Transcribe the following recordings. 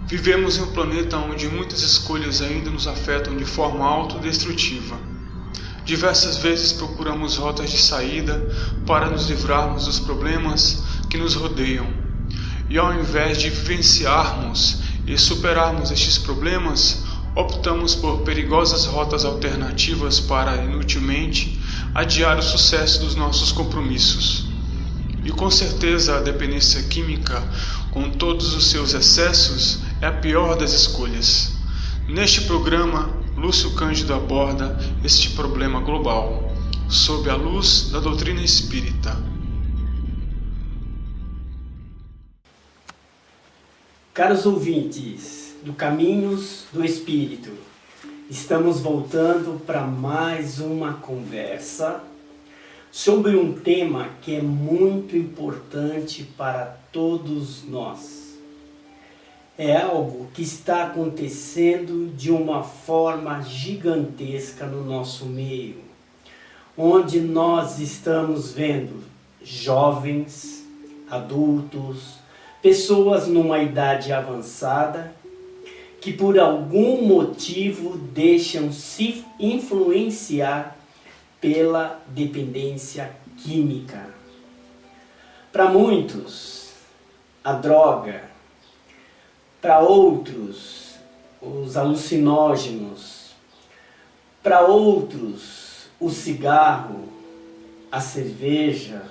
Vivemos em um planeta onde muitas escolhas ainda nos afetam de forma autodestrutiva. Diversas vezes procuramos rotas de saída para nos livrarmos dos problemas que nos rodeiam. E ao invés de vivenciarmos e superarmos estes problemas, optamos por perigosas rotas alternativas para, inutilmente, adiar o sucesso dos nossos compromissos. E com certeza a dependência química, com todos os seus excessos, é a pior das escolhas. Neste programa, Lúcio Cândido aborda este problema global, sob a luz da doutrina espírita. Caros ouvintes do Caminhos do Espírito, estamos voltando para mais uma conversa sobre um tema que é muito importante para todos nós. É algo que está acontecendo de uma forma gigantesca no nosso meio, onde nós estamos vendo jovens, adultos, pessoas numa idade avançada que por algum motivo deixam se influenciar pela dependência química. Para muitos, a droga. Para outros, os alucinógenos. Para outros, o cigarro, a cerveja,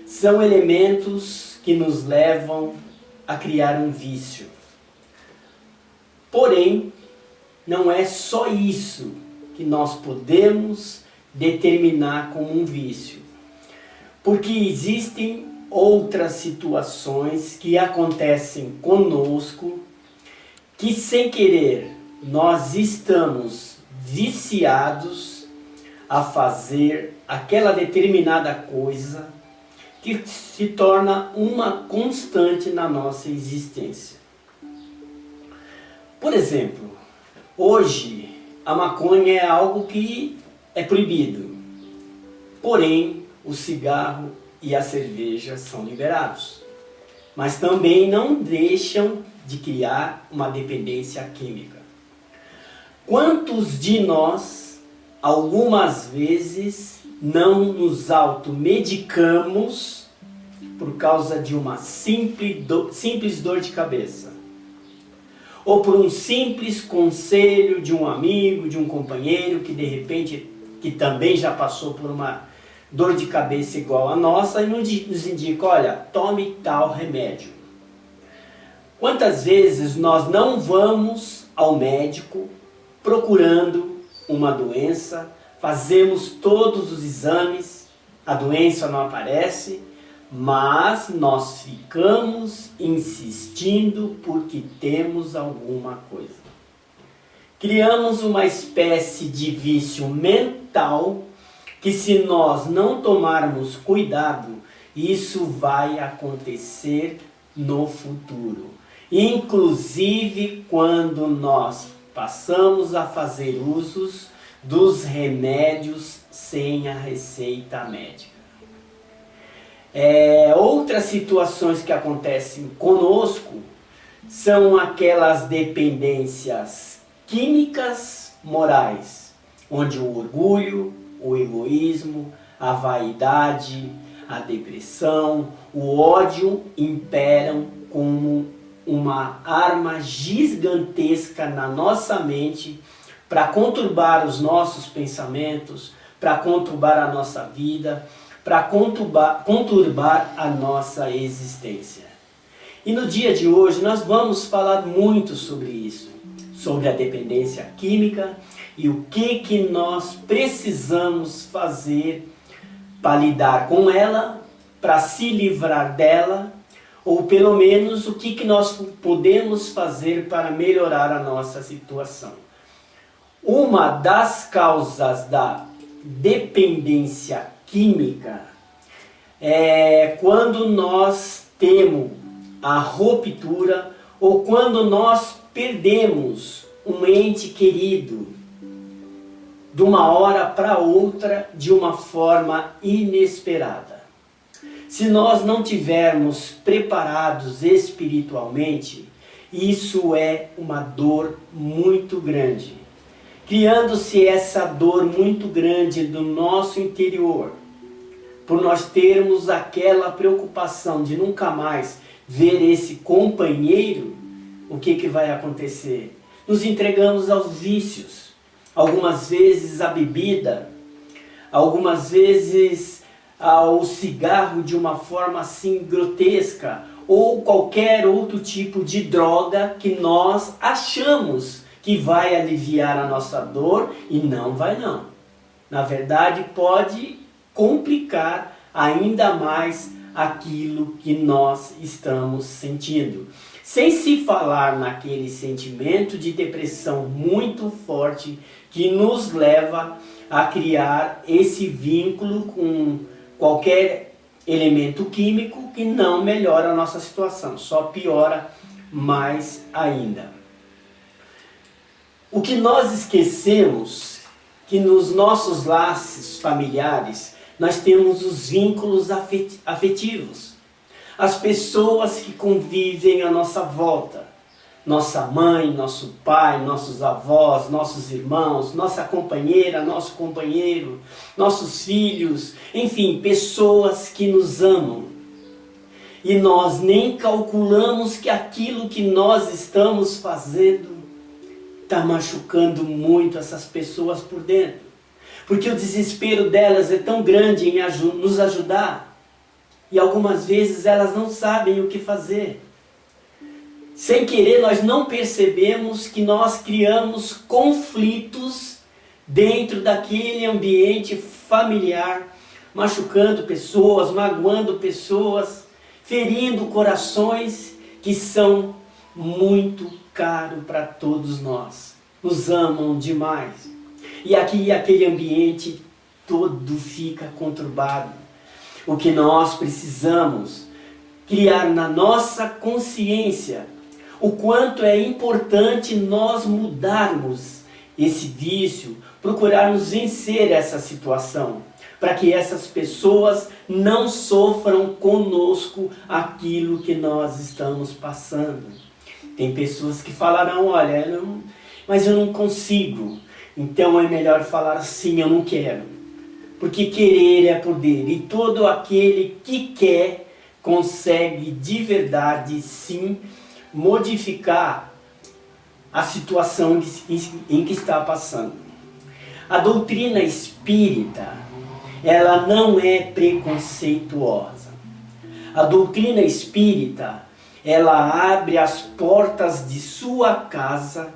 são elementos que nos levam a criar um vício. Porém, não é só isso que nós podemos determinar como um vício. Porque existem outras situações que acontecem conosco, que sem querer nós estamos viciados a fazer aquela determinada coisa que se torna uma constante na nossa existência. Por exemplo, hoje a maconha é algo que é proibido, porém o cigarro e a cerveja são liberados, mas também não deixam de criar uma dependência química. Quantos de nós, algumas vezes, não nos automedicamos por causa de uma simples dor de cabeça? Ou por um simples conselho de um amigo, de um companheiro que de repente, que também já passou por uma dor de cabeça igual a nossa e nos indica, olha, tome tal remédio. Quantas vezes nós não vamos ao médico procurando uma doença, fazemos todos os exames, a doença não aparece, mas nós ficamos insistindo porque temos alguma coisa. Criamos uma espécie de vício mental que, se nós não tomarmos cuidado, isso vai acontecer no futuro. Inclusive quando nós passamos a fazer usos dos remédios sem a receita médica. Outras situações que acontecem conosco são aquelas dependências químicas morais, onde o orgulho, o egoísmo, a vaidade, a depressão, o ódio imperam como uma arma gigantesca na nossa mente para conturbar os nossos pensamentos, para conturbar a nossa vida, para conturbar a nossa existência. E no dia de hoje nós vamos falar muito sobre isso, sobre a dependência química e o que nós precisamos fazer para lidar com ela, para se livrar dela, ou pelo menos o que nós podemos fazer para melhorar a nossa situação. Uma das causas da dependência química é quando nós temos a ruptura ou quando nós perdemos um ente querido de uma hora para outra de uma forma inesperada. Se nós não tivermos preparados espiritualmente, Isso é uma dor muito grande. Criando-se essa dor muito grande do nosso interior, por nós termos aquela preocupação de nunca mais ver esse companheiro, o que vai acontecer? Nos entregamos aos vícios, algumas vezes à bebida, algumas vezes ao cigarro de uma forma assim grotesca, ou qualquer outro tipo de droga que nós achamos que vai aliviar a nossa dor e não vai não. Na verdade, pode complicar ainda mais aquilo que nós estamos sentindo. Sem se falar naquele sentimento de depressão muito forte que nos leva a criar esse vínculo com qualquer elemento químico que não melhora a nossa situação, só piora mais ainda. O que nós esquecemos, que nos nossos laços familiares, nós temos os vínculos afetivos. As pessoas que convivem à nossa volta. Nossa mãe, nosso pai, nossos avós, nossos irmãos, nossa companheira, nosso companheiro, nossos filhos, enfim, pessoas que nos amam. E nós nem calculamos que aquilo que nós estamos fazendo está machucando muito essas pessoas por dentro. Porque o desespero delas é tão grande em nos ajudar. E algumas vezes elas não sabem o que fazer. Sem querer, nós não percebemos que nós criamos conflitos dentro daquele ambiente familiar, machucando pessoas, magoando pessoas, ferindo corações que são muito caros para todos nós. Nos amam demais. E aqui aquele ambiente todo fica conturbado. O que nós precisamos criar na nossa consciência o quanto é importante nós mudarmos esse vício, procurarmos vencer essa situação, para que essas pessoas não sofram conosco aquilo que nós estamos passando. Tem pessoas que falarão, olha, mas eu não consigo, então é melhor falar assim, eu não quero. Porque querer é poder, e todo aquele que quer consegue de verdade sim modificar a situação em que está passando. A doutrina espírita, ela não é preconceituosa. A doutrina espírita, ela abre as portas de sua casa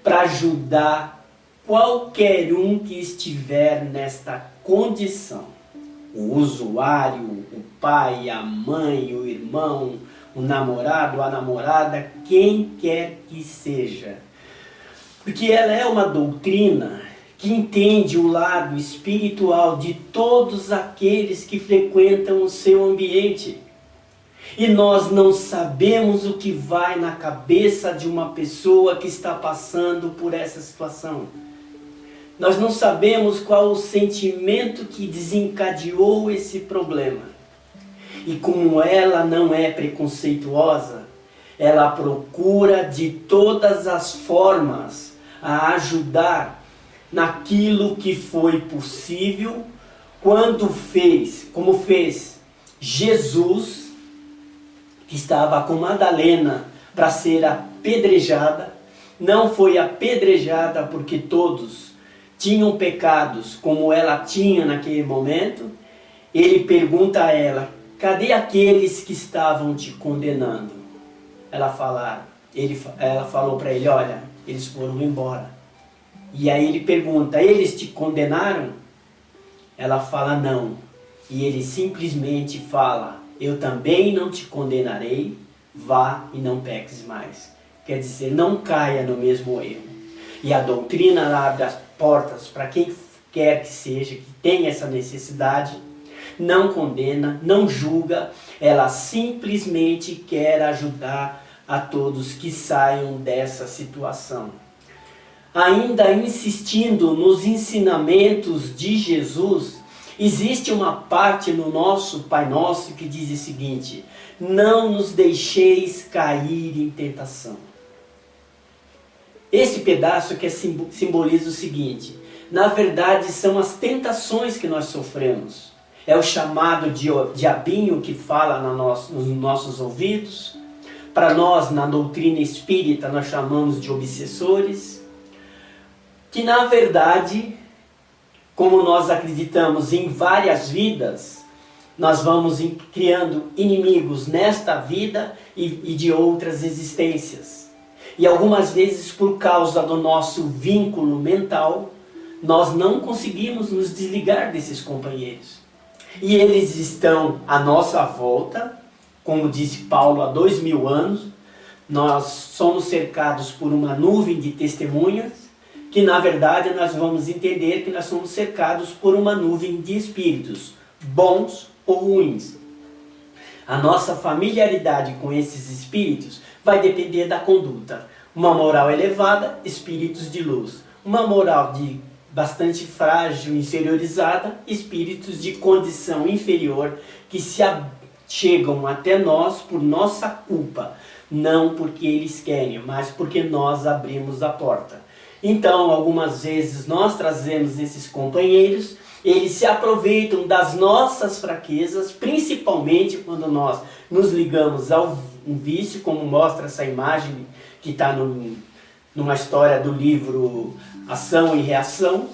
para ajudar qualquer um que estiver nesta condição. O usuário, o pai, a mãe, o irmão, o namorado, a namorada, quem quer que seja. Porque ela é uma doutrina que entende o lado espiritual de todos aqueles que frequentam o seu ambiente. E nós não sabemos o que vai na cabeça de uma pessoa que está passando por essa situação. Nós não sabemos qual o sentimento que desencadeou esse problema. E como ela não é preconceituosa, ela procura de todas as formas a ajudar naquilo que foi possível, como fez Jesus, que estava com Madalena para ser apedrejada. Não foi apedrejada porque todos tinham pecados como ela tinha naquele momento. Ele pergunta a ela, cadê aqueles que estavam te condenando? Ela falou para ele, olha, eles foram embora. E aí ele pergunta, eles te condenaram? Ela fala, não. E ele simplesmente fala, eu também não te condenarei, vá e não peques mais. Quer dizer, não caia no mesmo erro. E a doutrina abre as portas para quem quer que seja, que tenha essa necessidade, não condena, não julga, ela simplesmente quer ajudar a todos que saiam dessa situação. Ainda insistindo nos ensinamentos de Jesus, Existe uma parte no nosso Pai Nosso que diz o seguinte: não nos deixeis cair em tentação. Esse pedaço que simboliza o seguinte: na verdade são as tentações que nós sofremos. É o chamado diabinho que fala nos nossos ouvidos. Para nós, na doutrina espírita, nós chamamos de obsessores. Que na verdade, como nós acreditamos em várias vidas, nós vamos criando inimigos nesta vida e de outras existências. E algumas vezes, por causa do nosso vínculo mental, nós não conseguimos nos desligar desses companheiros. E eles estão à nossa volta, como disse Paulo, há 2000 anos. Nós somos cercados por uma nuvem de testemunhas, que na verdade nós vamos entender que nós somos cercados por uma nuvem de espíritos, bons ou ruins. A nossa familiaridade com esses espíritos vai depender da conduta. Uma moral elevada, espíritos de luz. Uma moral bastante frágil, inferiorizada, espíritos de condição inferior que se chegam até nós por nossa culpa. Não porque eles querem, mas porque nós abrimos a porta. Então, algumas vezes nós trazemos esses companheiros, eles se aproveitam das nossas fraquezas, principalmente quando nós nos ligamos ao vício, como mostra essa imagem que está numa história do livro Ação e Reação.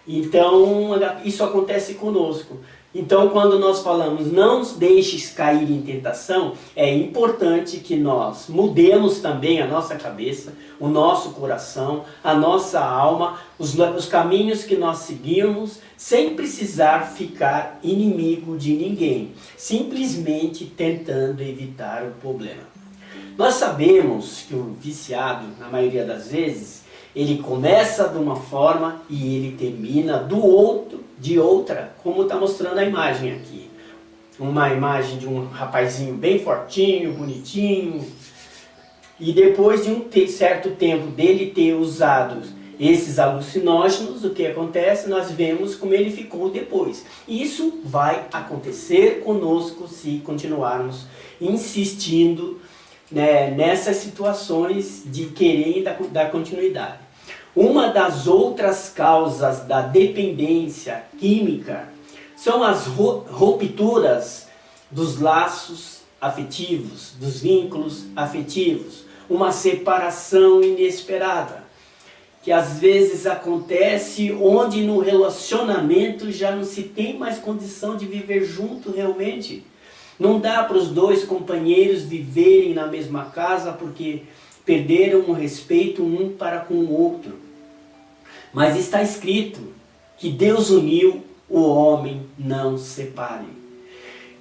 Então, isso acontece conosco. Então, quando nós falamos não nos deixes cair em tentação, é importante que nós mudemos também a nossa cabeça, o nosso coração, a nossa alma, os caminhos que nós seguimos, sem precisar ficar inimigo de ninguém, simplesmente tentando evitar o problema. Nós sabemos que o viciado, na maioria das vezes, ele começa de uma forma e ele termina de outra, como está mostrando a imagem aqui. Uma imagem de um rapazinho bem fortinho, bonitinho. E depois de um certo tempo dele ter usado esses alucinógenos, o que acontece? Nós vemos como ele ficou depois. Isso vai acontecer conosco se continuarmos insistindo, né, nessas situações de querer dar continuidade. Uma das outras causas da dependência química são as rupturas dos laços afetivos, dos vínculos afetivos, uma separação inesperada, que às vezes acontece onde no relacionamento já não se tem mais condição de viver junto realmente. Não dá para os dois companheiros viverem na mesma casa porque perderam o respeito um para com o outro. Mas está escrito que Deus uniu, o homem não separe.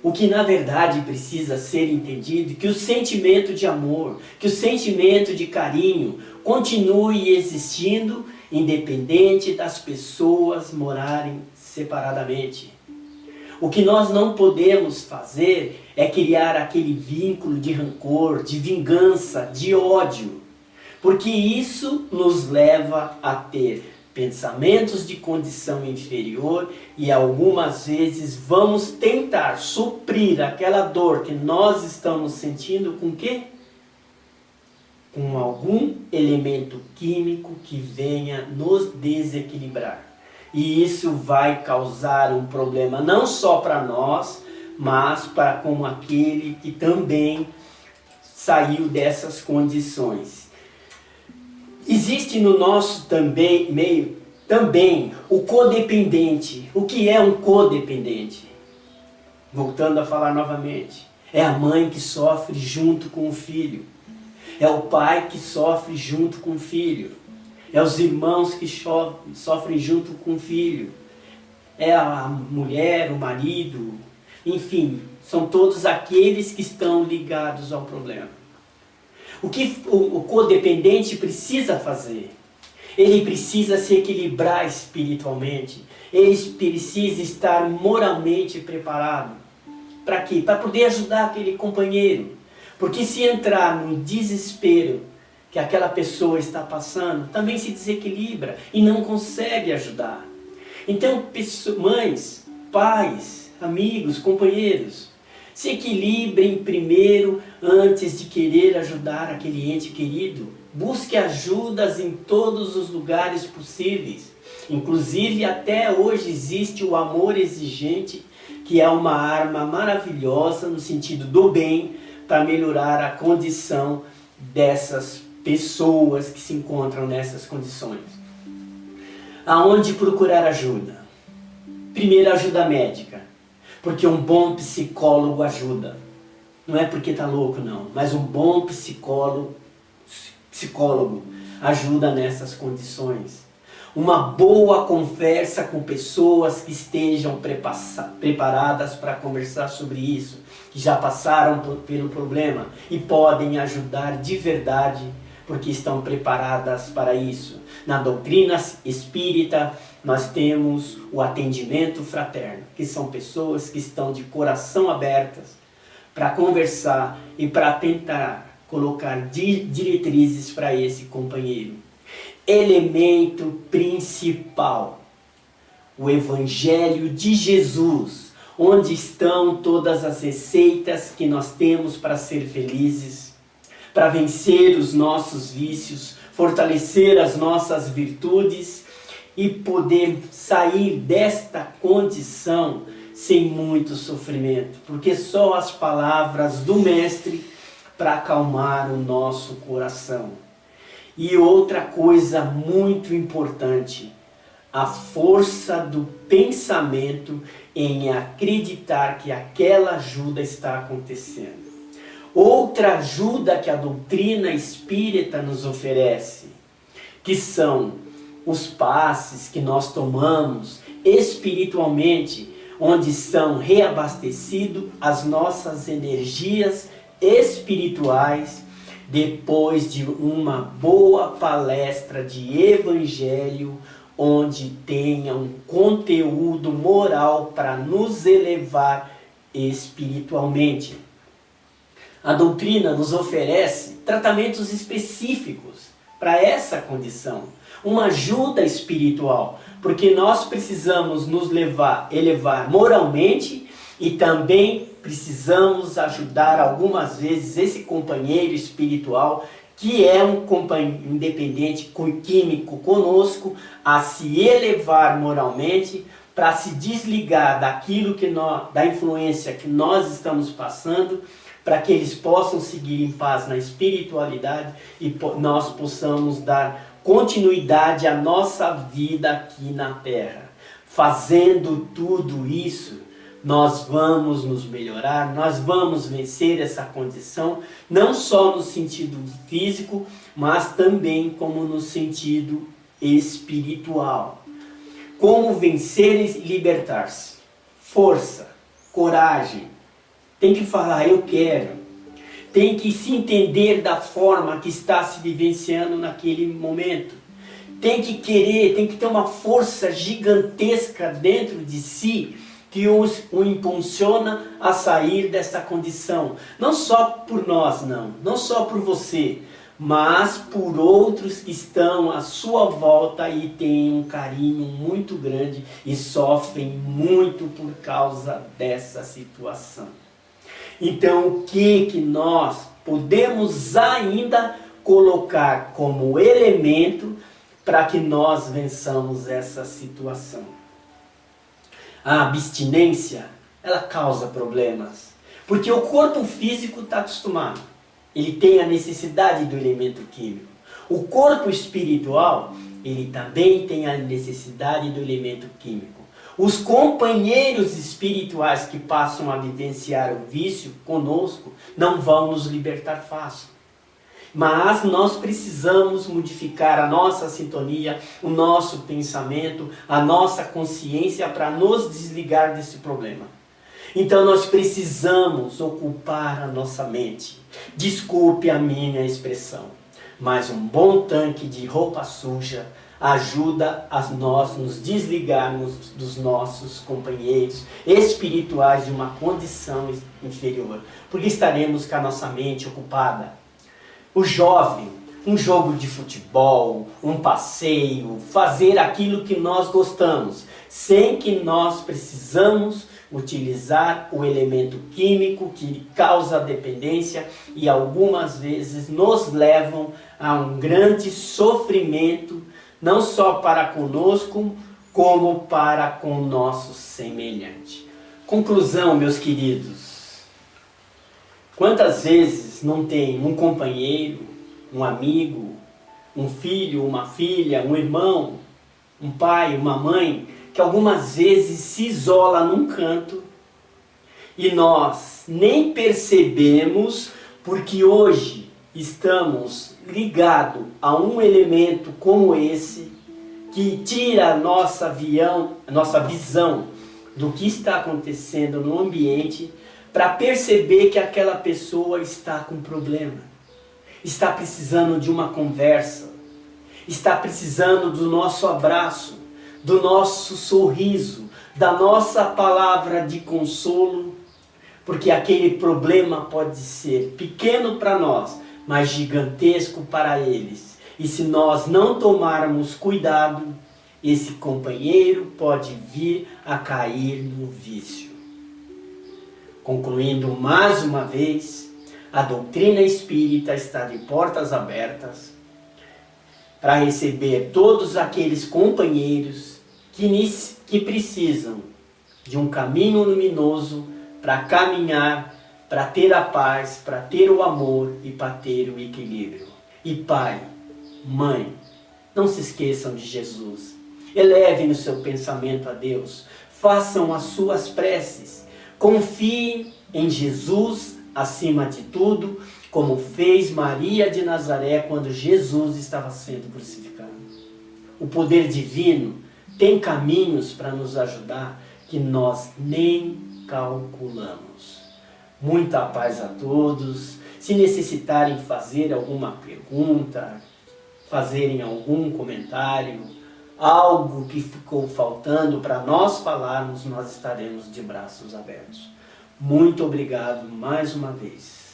O que na verdade precisa ser entendido é que o sentimento de amor, que o sentimento de carinho continue existindo, independente das pessoas morarem separadamente. O que nós não podemos fazer é criar aquele vínculo de rancor, de vingança, de ódio, porque isso nos leva a ter pensamentos de condição inferior e algumas vezes vamos tentar suprir aquela dor que nós estamos sentindo com o quê? Com algum elemento químico que venha nos desequilibrar. E isso vai causar um problema não só para nós, mas para com aquele que também saiu dessas condições. Existe no nosso meio também o codependente. O que é um codependente? Voltando a falar novamente, é a mãe que sofre junto com o filho. É o pai que sofre junto com o filho. É os irmãos que sofrem junto com o filho. É a mulher, o marido. Enfim, são todos aqueles que estão ligados ao problema. O que o codependente precisa fazer? Ele precisa se equilibrar espiritualmente. Ele precisa estar moralmente preparado. Para quê? Para poder ajudar aquele companheiro. Porque se entrar no desespero que aquela pessoa está passando, também se desequilibra e não consegue ajudar. Então, mães, pais, amigos, companheiros, se equilibrem primeiro antes de querer ajudar aquele ente querido. Busque ajudas em todos os lugares possíveis. Inclusive, até hoje existe o amor exigente, que é uma arma maravilhosa no sentido do bem para melhorar a condição dessas pessoas que se encontram nessas condições. Aonde procurar ajuda? Primeiro, ajuda médica, porque um bom psicólogo ajuda. Não é porque está louco, não, mas um bom psicólogo ajuda nessas condições. Uma boa conversa com pessoas que estejam preparadas para conversar sobre isso, que já passaram pelo problema e podem ajudar de verdade, porque estão preparadas para isso. Na doutrina espírita, nós temos o atendimento fraterno, que são pessoas que estão de coração abertas para conversar e para tentar colocar diretrizes para esse companheiro. Elemento principal, o Evangelho de Jesus, onde estão todas as receitas que nós temos para ser felizes, para vencer os nossos vícios, fortalecer as nossas virtudes e poder sair desta condição sem muito sofrimento, porque só as palavras do Mestre para acalmar o nosso coração. E outra coisa muito importante, a força do pensamento em acreditar que aquela ajuda está acontecendo. Outra ajuda que a doutrina espírita nos oferece, que são os passes que nós tomamos espiritualmente, onde são reabastecidas as nossas energias espirituais, depois de uma boa palestra de evangelho, onde tenha um conteúdo moral para nos elevar espiritualmente. A doutrina nos oferece tratamentos específicos para essa condição, uma ajuda espiritual, porque nós precisamos nos elevar moralmente e também precisamos ajudar algumas vezes esse companheiro espiritual, que é um companheiro independente químico conosco, a se elevar moralmente, para se desligar daquilo da influência que nós estamos passando, para que eles possam seguir em paz na espiritualidade e nós possamos dar continuidade à nossa vida aqui na Terra. Fazendo tudo isso, nós vamos nos melhorar, nós vamos vencer essa condição, não só no sentido físico, mas também como no sentido espiritual. Como vencer e libertar-se? Força, coragem. Tem que falar, eu quero. Tem que se entender da forma que está se vivenciando naquele momento. Tem que querer, tem que ter uma força gigantesca dentro de si, que o impulsiona a sair dessa condição. Não só por nós, não só por você, mas por outros que estão à sua volta e têm um carinho muito grande e sofrem muito por causa dessa situação. Então, o que nós podemos ainda colocar como elemento para que nós vençamos essa situação? A abstinência, ela causa problemas, porque o corpo físico está acostumado, ele tem a necessidade do elemento químico. O corpo espiritual, ele também tem a necessidade do elemento químico. Os companheiros espirituais que passam a vivenciar o vício conosco não vão nos libertar fácil. Mas nós precisamos modificar a nossa sintonia, o nosso pensamento, a nossa consciência para nos desligar desse problema. Então nós precisamos ocupar a nossa mente. Desculpe a minha expressão, mas um bom tanque de roupa suja ajuda a nós nos desligarmos dos nossos companheiros espirituais de uma condição inferior, porque estaremos com a nossa mente ocupada. O jovem, Um jogo de futebol, um passeio, fazer aquilo que nós gostamos, sem que nós precisamos utilizar o elemento químico que causa dependência e algumas vezes nos levam a um grande sofrimento, não só para conosco, como para com o nosso semelhante. Conclusão, meus queridos. Quantas vezes não tem um companheiro, um amigo, um filho, uma filha, um irmão, um pai, uma mãe, que algumas vezes se isola num canto e nós nem percebemos, porque hoje estamos ligados a um elemento como esse que tira a nossa visão do que está acontecendo no ambiente para perceber que aquela pessoa está com problema. Está precisando de uma conversa, está precisando do nosso abraço, do nosso sorriso, da nossa palavra de consolo, porque aquele problema pode ser pequeno para nós, mas gigantesco para eles. E se nós não tomarmos cuidado, esse companheiro pode vir a cair no vício. Concluindo mais uma vez, a doutrina espírita está de portas abertas para receber todos aqueles companheiros que precisam de um caminho luminoso para caminhar, para ter a paz, para ter o amor e para ter o equilíbrio. E pai, mãe, não se esqueçam de Jesus. Elevem o seu pensamento a Deus. Façam as suas preces. Confiem em Jesus acima de tudo, como fez Maria de Nazaré quando Jesus estava sendo crucificado. O poder divino tem caminhos para nos ajudar que nós nem calculamos. Muita paz a todos. Se necessitarem fazer alguma pergunta, fazerem algum comentário, algo que ficou faltando para nós falarmos, nós estaremos de braços abertos. Muito obrigado mais uma vez.